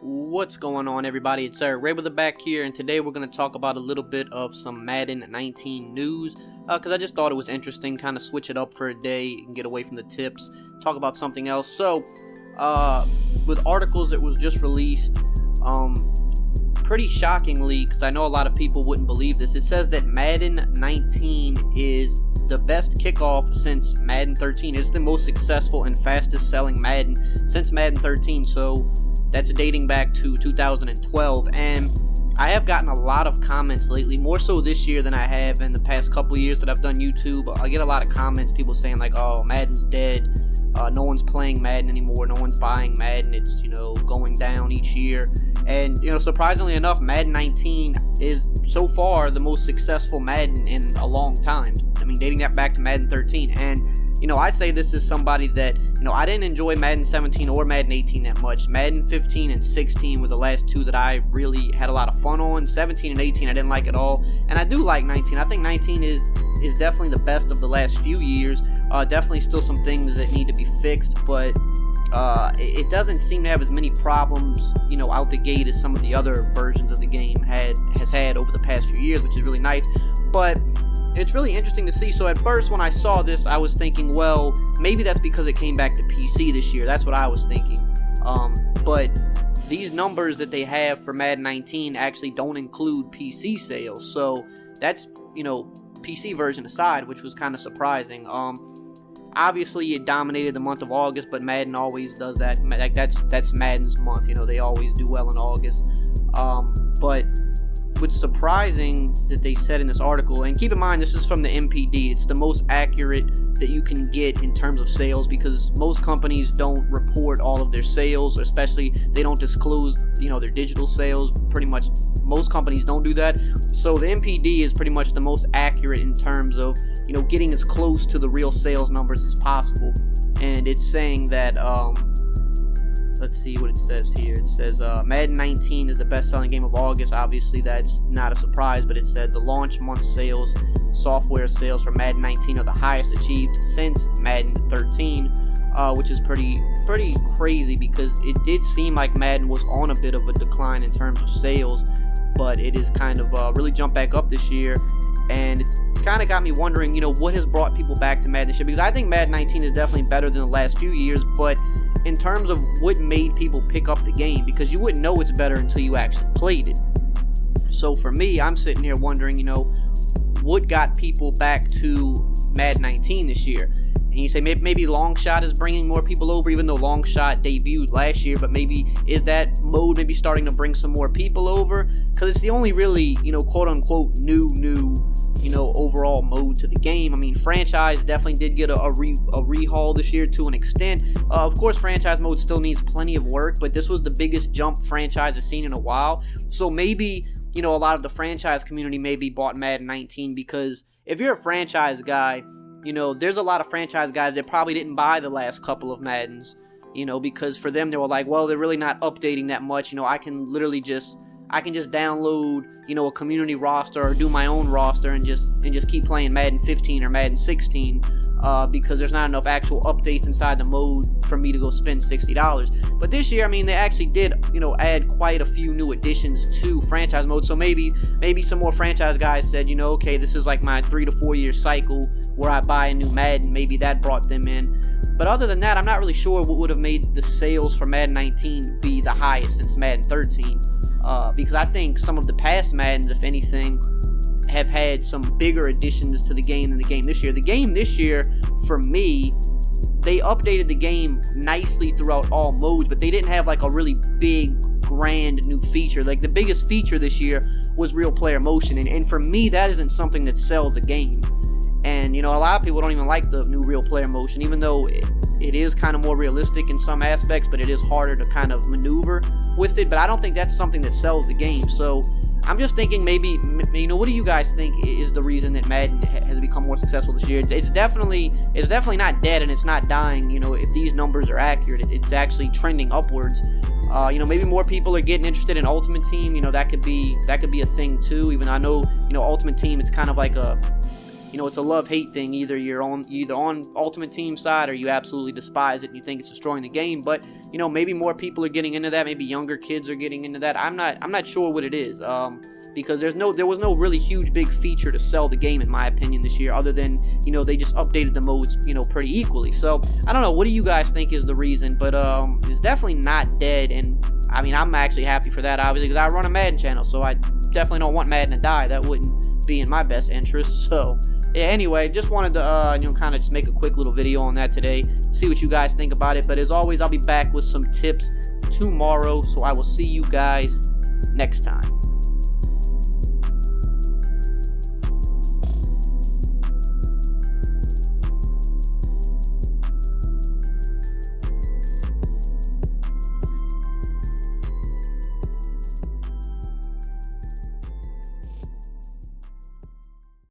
What's going on, everybody? It's EricRayweather back here, and today we're going to talk about a little bit of some Madden 19 news, because I just thought it was interesting, kind of switch it up for a day and get away from the tips, talk about something else. So, with articles that was just released, pretty shockingly, because I know a lot of people wouldn't believe this, it says that Madden 19 is the best kickoff since Madden 13. It's the most successful and fastest selling Madden since Madden 13, so that's dating back to 2012, and I have gotten a lot of comments lately, more so this year than I have in the past couple years that I've done YouTube. I get a lot of comments, people saying like, oh, Madden's dead, no one's playing Madden anymore, no one's buying Madden, it's, going down each year. And, surprisingly enough, Madden 19 is so far the most successful Madden in a long time. I mean, dating that back to Madden 13, and I say this as somebody that, I didn't enjoy Madden 17 or Madden 18 that much. Madden 15 and 16 were the last two that I really had a lot of fun on. 17 and 18 I didn't like at all, and I do like 19. I think 19 is definitely the best of the last few years. Definitely still some things that need to be fixed, but it doesn't seem to have as many problems, out the gate as some of the other versions of the game has had over the past few years, which is really nice. But it's really interesting to see. So at first when I saw this, I was thinking, well, maybe that's because it came back to PC this year. That's what I was thinking. But these numbers that they have for Madden 19 actually don't include PC sales. So that's, PC version aside, which was kind of surprising. Obviously it dominated the month of August, but Madden always does that. Like that's Madden's month. They always do well in August. But what's surprising that they said in this article, and keep in mind this is from the MPD, it's the most accurate that you can get in terms of sales, because most companies don't report all of their sales, or especially they don't disclose their digital sales. Pretty much most companies don't do that. So the MPD is pretty much the most accurate in terms of getting as close to the real sales numbers as possible. And it's saying that let's see what it says here. It says Madden 19 is the best-selling game of August. Obviously, that's not a surprise, but it said the launch month sales, software sales for Madden 19 are the highest achieved since Madden 13, which is pretty crazy, because it did seem like Madden was on a bit of a decline in terms of sales, but it is kind of really jumped back up this year, and it's kind of got me wondering, what has brought people back to Madden this year, because I think Madden 19 is definitely better than the last few years, but in terms of what made people pick up the game, because you wouldn't know it's better until you actually played it. So for me, I'm sitting here wondering, what got people back to Madden 19 this year? And you say maybe Longshot is bringing more people over, even though Longshot debuted last year, but maybe is that mode maybe starting to bring some more people over? Because it's the only really, quote-unquote new overall mode to the game. I mean, franchise definitely did get a rehaul this year to an extent. Of course, franchise mode still needs plenty of work, but this was the biggest jump franchise has seen in a while. So maybe, a lot of the franchise community maybe bought Madden 19, because if you're a franchise guy, there's a lot of franchise guys that probably didn't buy the last couple of Maddens, because for them they were like, well, they're really not updating that much. I can literally just download, a community roster or do my own roster and just keep playing Madden 15 or Madden 16, because there's not enough actual updates inside the mode for me to go spend $60. But this year, I mean, they actually did, add quite a few new additions to franchise mode. So maybe some more franchise guys said, okay, this is like my 3 to 4 year cycle where I buy a new Madden. Maybe that brought them in. But other than that, I'm not really sure what would have made the sales for Madden 19 be the highest since Madden 13. Because I think some of the past Maddens, if anything, have had some bigger additions to the game than the game this year. The game this year, for me, they updated the game nicely throughout all modes, but they didn't have like a really big, grand new feature. Like the biggest feature this year was real player motion, and for me, that isn't something that sells the game. And a lot of people don't even like the new real player motion, even though it is kind of more realistic in some aspects, but it is harder to kind of maneuver with it. But I don't think that's something that sells the game. So I'm just thinking maybe, what do you guys think is the reason that Madden has become more successful this year? It's definitely not dead, and it's not dying. If these numbers are accurate, it's actually trending upwards. Maybe more people are getting interested in Ultimate Team. That could be a thing too. Even though I know, Ultimate Team, it's kind of like you know, it's a love-hate thing. Either you're on Ultimate Team side, or you absolutely despise it and you think it's destroying the game. But you know, maybe more people are getting into that. Maybe younger kids are getting into that. I'm not sure what it is. Because there was no really huge big feature to sell the game, in my opinion, this year, other than, you know, they just updated the modes, you know, pretty equally. So I don't know, what do you guys think is the reason? But it's definitely not dead, and I mean, I'm actually happy for that, obviously, because I run a Madden channel, so I definitely don't want Madden to die. That wouldn't be in my best interest. So yeah, anyway, just wanted to you know, kind of just make a quick little video on that today, see what you guys think about it. But as always, I'll be back with some tips tomorrow, so I will see you guys next time.